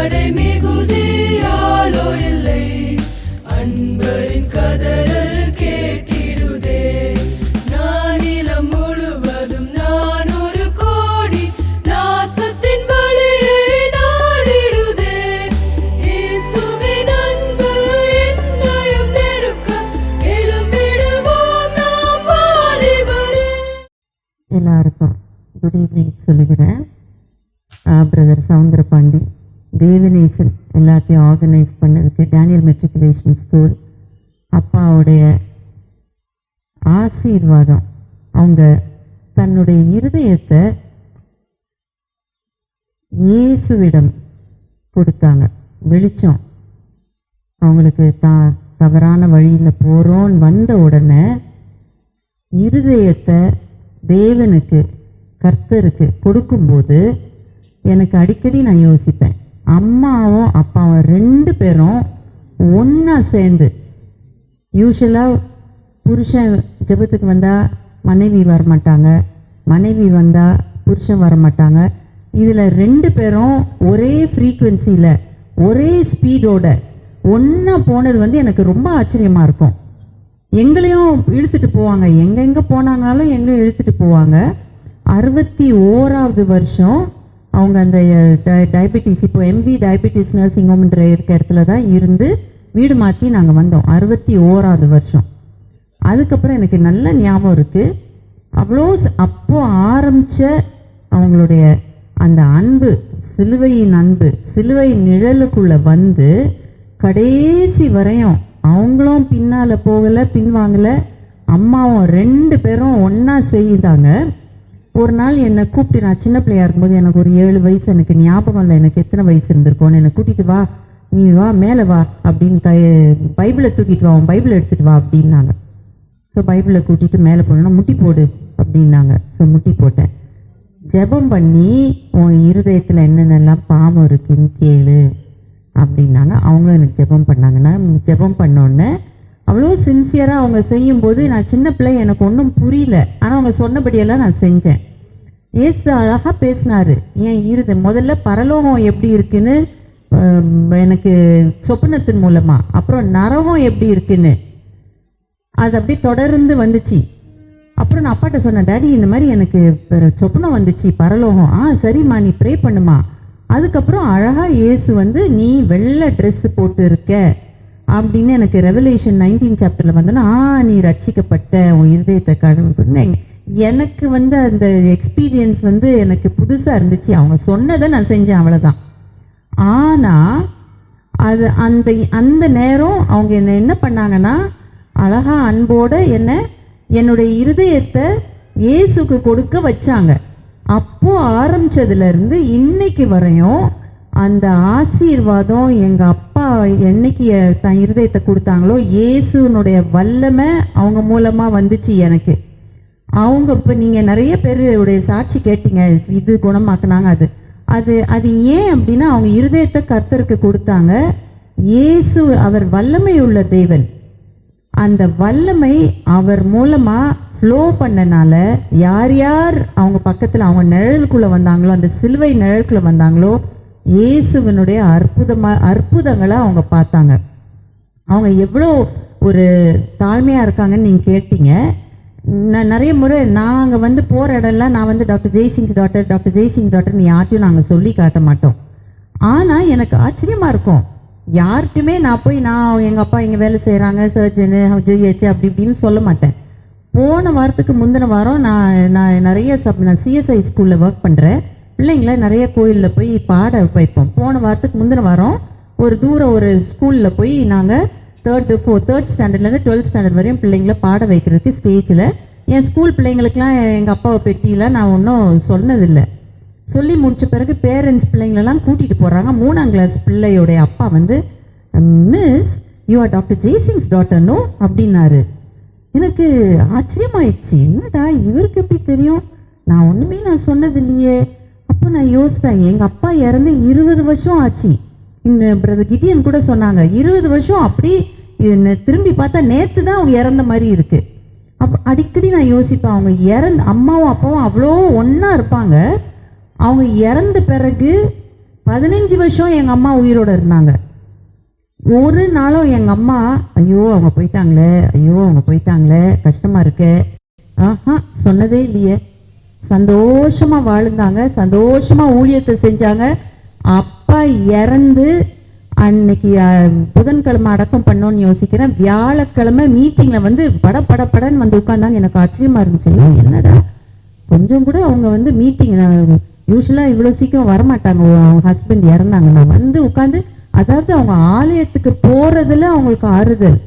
தடை மிகுதியாலோ இல்லை, அன்பரின் கதறல் கேட்டிடுதே. நானிலம் முழுவதும் நான் ஒரு கோடி நாசத்தின் வழியை நாடிடுதே. இயேசுவின் அன்பு என்னையும் நெருக்க எழும்பிடுவோம் நாம் வாலிபரே. எல்லாருக்கும் குட் ஈவினிங் சொல்லிக்கிறேன். பிரதர் சவுந்தரபாண்டி, தேவநேசன் எல்லாத்தையும் ஆர்கனைஸ் பண்ணதுக்கு, டேனியல் மெட்ரிகுலேஷன் ஸ்கூல், அப்பாவுடைய ஆசீர்வாதம். அவங்க தன்னுடைய இருதயத்தை இயேசுவிடம் கொடுத்தாங்க. வெளிச்சம் அவங்களுக்கு தவறான வழியில் போகிறோன்னு வந்த உடனே இருதயத்தை தேவனுக்கு, கர்த்தருக்கு கொடுக்கும்போது எனக்கு அடிக்கடி நான் யோசிப்பேன், அம்மாவும் அப்பாவும் 2 பேரும் ஒன்றா சேர்ந்து, யூஸ்வலாக புருஷன் ஜெபத்துக்கு வந்தால் மனைவி வரமாட்டாங்க, மனைவி வந்தால் புருஷன் வரமாட்டாங்க. இதில் 2 பேரும் ஒரே ஃப்ரீக்குவென்சியில் ஒரே ஸ்பீடோட ஒன்றா போனது எனக்கு ரொம்ப ஆச்சரியமாக இருக்கும். எங்களையும் இழுத்துட்டு போவாங்க, எங்கெங்கே போனாங்கனாலும் எங்களையும் இழுத்துட்டு போவாங்க. 61வது வருஷம் அவங்க அந்த டயபெட்டிஸ், இப்போ எம்வி டயபெட்டிஸ் நர்சிங் ஹோம்ன்ற இருக்க இடத்துல தான் இருந்து வீடு மாற்றி நாங்கள் வந்தோம். 61வது வருஷம். அதுக்கப்புறம் எனக்கு நல்ல ஞாபகம் இருக்குது, அவ்வளோ அப்போ ஆரம்பித்த அவங்களுடைய அந்த அன்பு, சிலுவையின் அன்பு, சிலுவை நிழலுக்குள்ளே வந்து கடைசி வரையும் அவங்களும் பின்னால் போகலை, பின்வாங்கலை. அம்மாவும் 2 பேரும் ஒன்றா செய்தாங்க. ஒரு நாள் என்னை கூப்பிட்டு, நான் சின்ன பிள்ளையா இருக்கும்போது எனக்கு ஒரு 7 வயசு, எனக்கு ஞாபகம் இல்லை எனக்கு எத்தனை வயசு இருந்திருக்கோன்னு, என்னை கூட்டிகிட்டு வா, நீ வா மேலே வா அப்படின்னு, பைபிளை தூக்கிட்டு வா, பைபிளை எடுத்துகிட்டு வா அப்படின்னாங்க. ஸோ பைபிளை கூட்டிகிட்டு மேலே போனோன்னா முட்டி போடு அப்படின்னாங்க. ஸோ முட்டி போட்டேன். ஜெபம் பண்ணி உன் இருதயத்தில் என்னென்னலாம் பாவம் இருக்குன்னு கேளு அப்படின்னாங்க. அவங்களும் எனக்கு ஜெபம் பண்ணாங்க. நான் ஜெபம் பண்ணோன்னே அவ்வளோ சின்சியராக அவங்க செய்யும்போது, நான் சின்ன பிள்ளை, எனக்கு ஒன்றும் புரியல, ஆனால் அவங்க சொன்னபடியெல்லாம் நான் செஞ்சேன். ஏசு அழகாக பேசினார். ஏன் முதல்ல பரலோகம் எப்படி இருக்குன்னு எனக்கு சொப்பனத்தின் மூலமாக, அப்புறம் நரகம் எப்படி இருக்குன்னு அது அப்படி தொடர்ந்து வந்துச்சு. அப்புறம் நான் அப்பாட்ட சொன்னேன், டாடி இந்த மாதிரி எனக்கு சொப்பனம் வந்துச்சு பரலோகம். சரிம்மா நீ ப்ரே பண்ணுமா. அதுக்கப்புறம் அழகாக இயேசு நீ வெள்ளை ட்ரெஸ்ஸு போட்டு இருக்க அப்படின்னு எனக்கு ரெவலேஷன் 19 சாப்டரில் வந்தோன்னா, நீ ரட்சிக்கப்பட்ட, உன் இருதயத்தை கடவுள். எனக்கு அந்த எக்ஸ்பீரியன்ஸ் எனக்கு புதுசாக இருந்துச்சு. அவங்க சொன்னதை நான் செஞ்சேன், அவ்வளோதான். ஆனால் அது அந்த நேரம் அவங்க என்ன பண்ணாங்கன்னா, அழகா அன்போடு என்னுடைய இருதயத்தை இயேசுக்கு கொடுக்க வச்சாங்க. அப்போ ஆரம்பிச்சதுலேருந்து இன்னைக்கு வரையும் அந்த ஆசீர்வாதம் எங்கள் அப்பா என்னைக்கு தன் இருதயத்தை கொடுத்தாங்களோ, இயேசுனுடைய வல்லமை அவங்க மூலமாக வந்துச்சு எனக்கு. அவங்க இப்போ நீங்கள் நிறைய பேருடைய சாட்சி கேட்டீங்க, இது குணமாக்குனாங்க, அது அது ஏன் அப்படின்னா அவங்க இருதயத்தை கர்த்தருக்கு கொடுத்தாங்க. இயேசு அவர் வல்லமை உள்ள தேவன். அந்த வல்லமை அவர் மூலமாக ஃப்ளோ பண்ணனால யார் யார் அவங்க பக்கத்தில் அவங்க நிழலுக்குள்ளே வந்தாங்களோ, அந்த சிலுவை நிழலுக்குள்ளே வந்தாங்களோ, இயேசுவினுடைய அற்புதங்களை அவங்க பார்த்தாங்க. அவங்க எவ்வளோ ஒரு தாழ்மையாக இருக்காங்கன்னு நீங்கள் கேட்டீங்க. நான் நிறைய முறை நாங்கள் போகிற இடம்லாம் நான் டாக்டர் ஜெய்சிங்ஸ் டாக்டர்னு யார்ட்டையும் நாங்கள் சொல்லி காட்ட மாட்டோம். ஆனால் எனக்கு ஆச்சரியமாக இருக்கும், யார்கிட்டையுமே நான் போய் எங்கள் அப்பா இங்கே வேலை செய்கிறாங்க, சர்ஜனு, ஜிஹெச் அப்படி இப்படின்னு சொல்ல மாட்டேன். போன வாரத்துக்கு முந்தின வாரம் நான் நிறைய நான் சிஎஸ்ஐ ஸ்கூலில் ஒர்க் பண்ணுறேன். பிள்ளைங்களை நிறைய கோயிலில் போய் பாட வைப்போம். போன வாரத்துக்கு முந்தின வாரம் ஒரு ஸ்கூலில் போய் நாங்கள் தேர்ட் ஸ்டாண்டர்ட்லேருந்து 12th ஸ்டாண்டர்ட் வரையும் பிள்ளைங்களை பாட வைக்கிறதுக்கு ஸ்டேஜில் என் ஸ்கூல் பிள்ளைங்களுக்கெலாம் எங்கள் அப்பாவை பெட்டியெலாம் நான் ஒன்றும் சொன்னதில்லை. சொல்லி முடித்த பிறகு பேரண்ட்ஸ் பிள்ளைங்களெல்லாம் கூட்டிகிட்டு போகிறாங்க. 3ஆம் கிளாஸ் பிள்ளையோடைய அப்பா miss you are doctor Jaisingh's daughter no அப்படின்னாரு. எனக்கு ஆச்சரியமாயிடுச்சு, என்னடா இவருக்கு எப்படி தெரியும், நான் ஒன்றுமே நான் சொன்னது இல்லையே. அப்போ நான் யோசித்தேன், எங்கள் அப்பா இறந்து 20 வருஷம் ஆச்சு. இன்னும் பிரதர் கிட்டியன் கூட சொன்னாங்க 20 வருஷம் அப்படி திரும்பி பார்த்தா நேற்று தான் அவங்க இறந்த மாதிரி இருக்கு. அப்போ அடிக்கடி நான் யோசிப்பேன், அவங்க அம்மாவும் அப்பாவும் அவ்வளோ ஒன்றா இருப்பாங்க. அவங்க இறந்த பிறகு 15 வருஷம் எங்கள் அம்மா உயிரோட இருந்தாங்க. ஒரு நாளும் எங்கள் அம்மா ஐயோ அவங்க போயிட்டாங்களே, ஐயோ அவங்க போயிட்டாங்களே, கஷ்டமாக இருக்கு சொன்னதே இல்லையே. சந்தோஷமாக வாழ்ந்தாங்க, சந்தோஷமாக ஊழியத்தை செஞ்சாங்க. அப்பா இறந்து அன்னைக்கு புதன்கிழமை அடக்கம் பண்ணோன்னு யோசிக்கிறேன். வியாழக்கிழமை மீட்டிங்கில் வந்து படன்னு வந்து உட்காந்தாங்க. எனக்கு ஆச்சரியமாக இருந்துச்சு, என்னடா கொஞ்சம் கூட அவங்க வந்து மீட்டிங் யூஸ்வலாக இவ்வளோ சீக்கிரம் வரமாட்டாங்க. அவங்க ஹஸ்பண்ட் இறந்தாங்க. நான் வந்து உட்காந்து, அதாவது அவங்க ஆலயத்துக்கு போகிறதுல அவங்களுக்கு ஆறுதல்,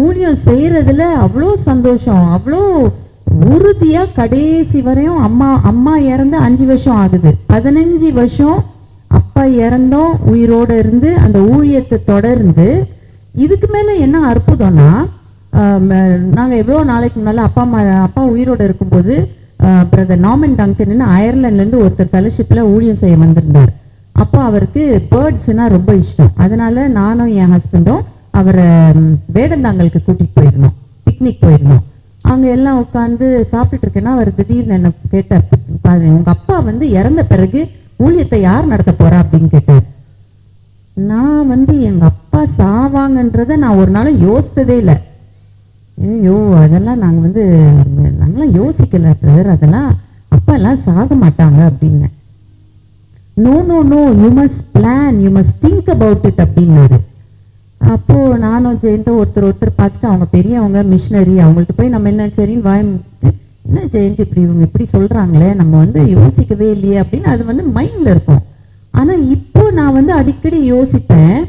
ஊழியம் செய்கிறதுல அவ்வளோ சந்தோஷம், அவ்வளோ உறுதியாக கடைசி வரையும். அம்மா இறந்து 5 வருஷம் ஆகுது. 15 வருஷம் அப்பா இறந்தோம் உயிரோடு இருந்து அந்த ஊழியத்தை தொடர்ந்து. இதுக்கு மேலே என்ன அற்புதம்னா, நாங்கள் எவ்வளோ நாளைக்கு முன்னால் அப்பா உயிரோடு இருக்கும்போது பிரதர் நார்மன் டங்கன் அயர்லாண்ட்லேருந்து ஒருத்தர் ஃபெலோஷிப்பில் ஊழியம் செய்ய வந்திருந்தார். அப்போ அவருக்கு பேர்ட்ஸ்னால் ரொம்ப இஷ்டம். அதனால நானும் என் ஹஸ்பண்டும் அவரை வேடந்தாங்கலுக்கு கூட்டிகிட்டு போயிருந்தோம், பிக்னிக் போயிருந்தோம். அங்கே எல்லாம் உட்காந்து சாப்பிட்டுட்டு இருக்கேன்னா அவர் திடீர்னு என்ன கேட்டார், உங்கள் அப்பா வந்து இறந்த பிறகு ஊழியத்தை யார் நடத்த போறா அப்படின்னு கேட்டார். நான் வந்து எங்கள் அப்பா சாவாங்கன்றதை நான் ஒரு நாளும் யோசித்ததே இல்லை. ஐயோ அதெல்லாம் நாங்களாம் யோசிக்கல பிரதர், அதெல்லாம் அப்பா எல்லாம் சாக மாட்டாங்க அப்படின்னு. No no no, you must plan, you must think about it அப்படின்னாரு. அப்போது நானும் ஜெயந்தும் ஒருத்தர் பார்த்துட்டு, அவங்க பெரியவங்க மிஷினரி, அவங்கள்ட்ட போய் நம்ம என்ன சரின்னு என்ன ஜெயந்தி இவங்க இப்படி சொல்கிறாங்களே, நம்ம வந்து யோசிக்கவே இல்லையே அப்படின்னு அது வந்து மைண்டில் இருக்கும். ஆனால் இப்போ நான் வந்து அடிக்கடி யோசிப்பேன்,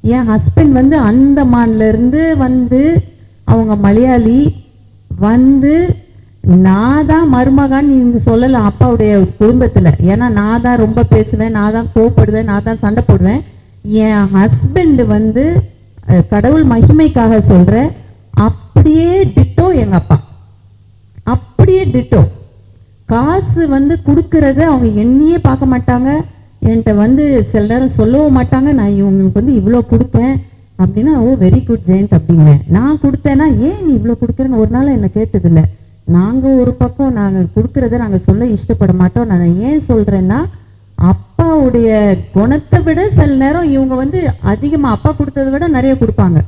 என் ஹஸ்பண்ட் வந்து அந்தமான்லேருந்து வந்து, அவங்க மலையாளி வந்து, நான் தான் மருமகான்னு நீங்கள் சொல்லலாம் அப்பாவுடைய குடும்பத்தில். ஏன்னா நான் தான் ரொம்ப பேசுவேன், நான் தான் கோவப்படுவேன், நான் தான் சண்டை போடுவேன். என் ஹஸ்பண்ட் வந்து கடவுள் மகிமைக்காக சொல்கிறேன், அப்படியே டிட்டோ எங்கள் அப்பா, அப்படியே டிட்டோ. காசு வந்து கொடுக்கறத அவங்க எண்ணியே பார்க்க மாட்டாங்க, என்கிட்ட வந்து சில நேரம் சொல்லவும் மாட்டாங்க. நான் இவங்களுக்கு வந்து இவ்வளோ கொடுப்பேன் அப்படின்னா, ஓ வெரி குட் ஜெயந்த் அப்படின்னேன். நான் கொடுத்தேன்னா ஏன் நீ இவ்வளோ கொடுக்குறேன்னு ஒரு நாள் என்னை கேட்டதில்லை. நாங்கள் ஒரு பக்கம் நாங்கள் கொடுக்குறத நாங்கள் சொல்ல இஷ்டப்பட மாட்டோம். நான் ஏன் சொல்கிறேன்னா, அப்பாவுடைய குணத்தை விட சில நேரம் இவங்க வந்து அதிகமாக அப்பா கொடுத்ததை விட நிறைய கொடுப்பாங்க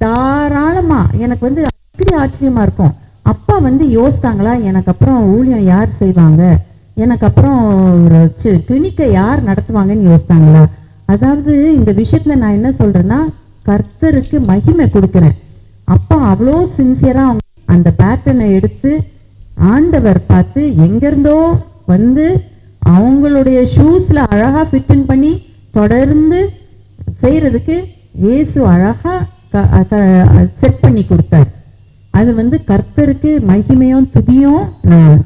தாராளமாக. எனக்கு வந்து அப்படி ஆச்சரியமாக இருக்கும். அப்பா வந்து யோசித்தாங்களா, எனக்கு அப்புறம் ஊழியம் யார் செய்வாங்க, எனக்கு அப்புறம் ஒரு கிளினிக்கை யார் நடத்துவாங்கன்னு யோசித்தாங்களா. அதாவது இந்த விஷயத்தில் நான் என்ன சொல்கிறேன்னா, கர்த்தருக்கு மகிமை கொடுக்குறேன். அப்பா அவ்வளோ சின்சியராக அந்த பேட்டர்னை எடுத்து ஆண்டவர் பார்த்து எங்கேருந்தோ வந்து அவங்களுடைய ஷூஸில் அழகாக ஃபிட்டின் பண்ணி தொடர்ந்து செய்கிறதுக்கு இயேசு அழகாக செட் பண்ணி கொடுத்தார். அது வந்து கர்த்தருக்கு மகிமையும் துதியும் நான்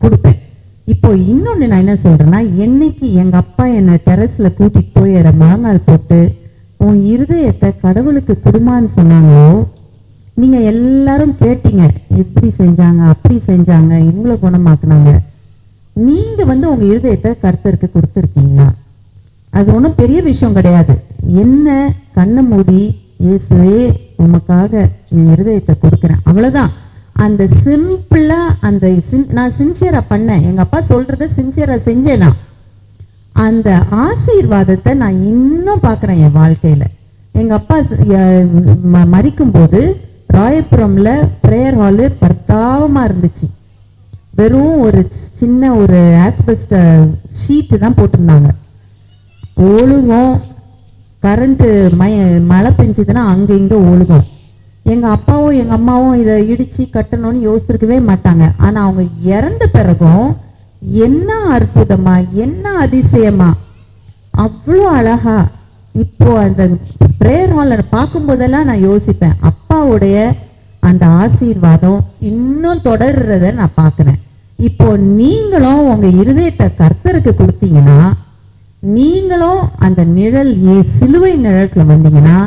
கொடுப்பேன். இப்போ இன்னொன்று நான் என்ன சொல்கிறேன்னா, என்னைக்கு எங்கள் அப்பா என்னை டெரஸில் கூட்டிகிட்டு போய் முழங்கால் போட்டு உன் இருதயத்தை கடவுளுக்கு கொடுமான்னு சொன்னாங்களோ, நீங்கள் எல்லாரும் கேட்டீங்க, இப்படி செஞ்சாங்க அப்படி செஞ்சாங்க இவங்கள குணமாக்குனாங்க. நீங்கள் வந்து உங்கள் இருதயத்தை கர்த்தருக்கு கொடுத்துருக்கீங்களா? அது ஒன்றும் பெரிய விஷயம் கிடையாது. என்ன கண்ணை மூடி இயேசுவே உமக்காக என் இருதயத்தை கொடுக்குறேன், அவ்வளோதான். அந்த சிம்பிளாக அந்த நான் சின்சியராக பண்ணேன், எங்கள் அப்பா சொல்கிறத சின்சியராக செஞ்சேனா, அந்த ஆசீர்வாதத்தை நான் இன்னும் பார்க்குறேன் என் வாழ்க்கையில். எங்கள் அப்பா மரிக்கும்போது ராயபுரமில் ப்ரேயர் ஹாலு பர்த்தாவமாக இருந்துச்சு. வெறும் ஒரு சின்ன ஒரு ஆஸ்பெஸ்ட் ஷீட்டு தான் போட்டிருந்தாங்க. ஒழுகும், கரண்ட்டு மழை பெஞ்சதுன்னா அங்கே இங்கே ஒழுகும். எங்கள் அப்பாவும் எங்கள் அம்மாவும் இதை இடித்து கட்டணும்னு யோசிச்சிருக்கவே மாட்டாங்க. ஆனால் அவங்க இறந்த பிறகும் என்ன அற்புதமா, என்ன அதிசயமா, அவ்வளோ அழகா. இப்போ அந்த ப்ரேயர் ஹாலில் பார்க்கும்போதெல்லாம் நான் யோசிப்பேன், அப்பாவுடைய அந்த ஆசீர்வாதம் இன்னும் தொடர்றத நான் பார்க்குறேன். இப்போ நீங்களும் உங்கள் இருதயத்தை கர்த்தருக்கு கொடுத்தீங்கன்னா, நீங்களும் அந்த நிழல் சிலுவை நிழலுக்குள்ள வந்தீங்கன்னா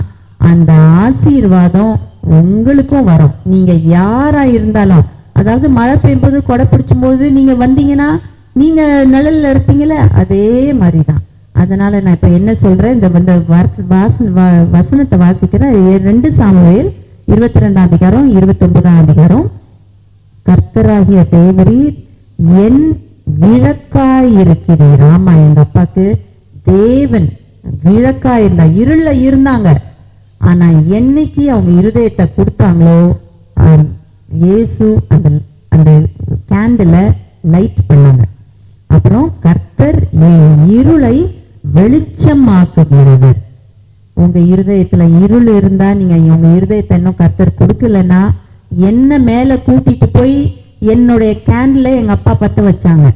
அந்த ஆசீர்வாதம் உங்களுக்கும் வரும். நீங்கள் யாராக இருந்தாலும், அதாவது மழை பெய்யும்போது கொடை பிடிச்சும்போது நீங்கள் வந்தீங்கன்னா நீங்கள் நிழலில் இருப்பீங்களே, அதே மாதிரி தான். அதனால் நான் இப்போ என்ன சொல்கிறேன், இந்த வசனத்தை வாசிக்கிறேன். 2 சாமுவேல் 22ஆம் அதிகாரம் 29ஆம் அதிகாரம். கர்த்தராகிய தேவரீர் என் விளக்காய் இருக்கிறீர். ஆமா, எங்கள் அப்பாவுக்கு தேவன் விளக்கா இருந்தா, இருள இருந்தாங்க. ஆனா என்னைக்கு அவங்க இருதயத்தை கொடுத்தாங்களோ இயேசு அந்த அந்த கேண்டில லைட் பண்ணாங்க. அப்புறம் கர்த்தர் என் இருளை வெளிச்சமாக்குகிறவர். உங்க இருதயத்துல இருள் இருந்தா, நீங்க உங்க இருதயத்தை இன்னும் கர்த்தர் கொடுக்கலன்னா, என்ன மேல கூட்டிட்டு போய் என்னுடைய கேண்டில எங்க அப்பா பத்த வச்சாங்க.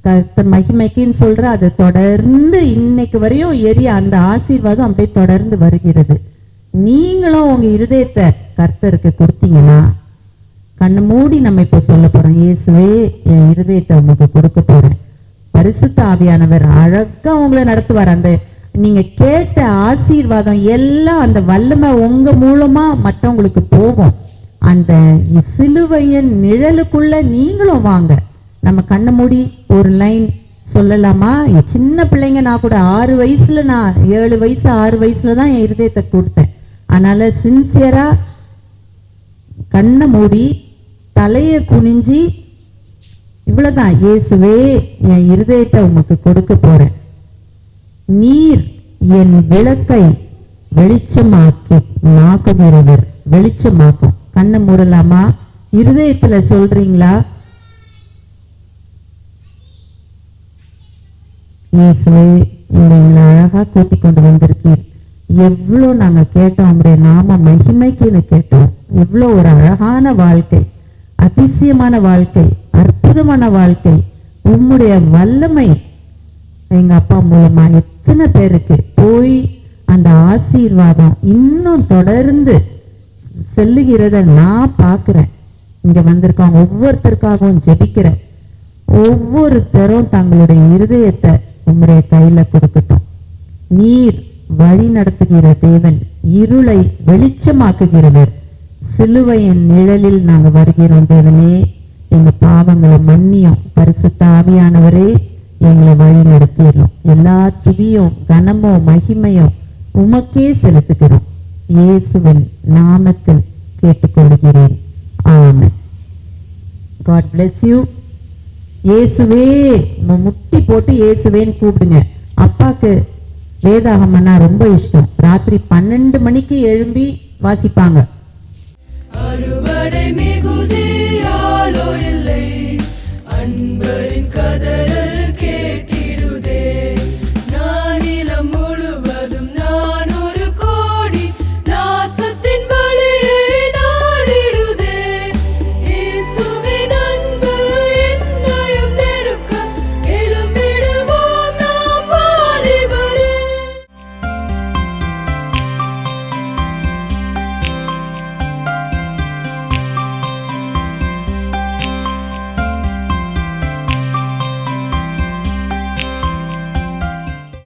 கர்த்தர் மகிமைக்குன்னு சொல்ற, அது தொடர்ந்து இன்னைக்கு வரையும் எரிய அந்த ஆசீர்வாதம் அப்படியே தொடர்ந்து வருகிறது. நீங்களும் உங்க இருதயத்தை கர்த்தருக்கு கொடுத்தீங்கன்னா, கண்ணு மூடி நம்ம இப்ப சொல்ல போறோம், இயேசுவே என் இருதயத்தை உங்களுக்கு கொடுக்க போறேன். பரிசுத்த ஆவியானவர் அழகா உங்களை நடத்துவார். அந்த நீங்க கேட்ட ஆசீர்வாதம் எல்லாம் அந்த வல்லமை உங்க மூலமா மற்றவங்களுக்கு போகும். அந்த சிலுவையின் நிழலுக்குள்ள நீங்களும் வாங்க. நம்ம கண்ணை மூடி ஒரு லைன் சொல்லலாமா? சின்ன பிள்ளைங்க, நான் கூட 6 வயசுல, நான் 7 வயசு 6 வயசுல தான் என் இருதயத்தை கொடுத்தேன். அதனால சின்சியரா கண்ணை மூடி தலைய குனிஞ்சி இவ்வளவுதான், இயேசுவே என் இருதயத்தை உமக்கு கொடுக்க போறேன். நீர் என் விளக்கை வெளிச்சமாக்குகிறவர். வெளிச்சமாக்கும். கண்ணை மூடலாமா? இருதயத்துல சொல்றீங்களா? இயேசுவே எங்களை அழகா கூட்டிக் கொண்டு வந்திருக்கீர். எவ்வளோ நாங்க கேட்டோம், உங்களுடைய நாம மகிமைக்குன்னு கேட்டோம். எவ்வளோ ஒரு அழகான வாழ்க்கை, அதிசயமான வாழ்க்கை, அற்புதமான வாழ்க்கை. உம்முடைய வல்லமை எங்க அப்பா மூலமா எத்தனை பேருக்கு போய் அந்த ஆசீர்வாதம் இன்னும் தொடர்ந்து செல்லுகிறத நான் பார்க்கிறேன். இங்க வந்திருக்காங்க ஒவ்வொருத்தருக்காகவும் ஜெபிக்கிறேன். ஒவ்வொருத்தரும் தங்களுடைய இருதயத்தை உம்முடைய கையில கொடுக்கட்டும். நீர் வழி நடத்துகிற தேவன், இருளை வெளிச்சமாக்குகிறவர். சிலுவையின் நிழலில் நாங்க வருகிறோம். தேவனே, எங்க பாவங்களை மன்னியும். பரிசுத்த ஆவியானவரே, எங்களை வழி நடத்திடணும். எல்லா துதியும் கனமும் மகிமையும் உமக்கே செலுத்துகிறோம். இயேசுவின் நாமத்தில் கேட்டுக்கொள்கிறேன். ஆமென். God bless you. இயேசுவே முட்டி போட்டு இயேசுவேன்னு கூப்பிடுங்க. அப்பாக்கு வேதாகமன்னா ரொம்ப இஷ்டம். ராத்திரி 12 மணிக்கு எழும்பி வாசிப்பாங்க. அறுவடை மிகுதியாலோ இல்லை, அன்பரின் கதறல்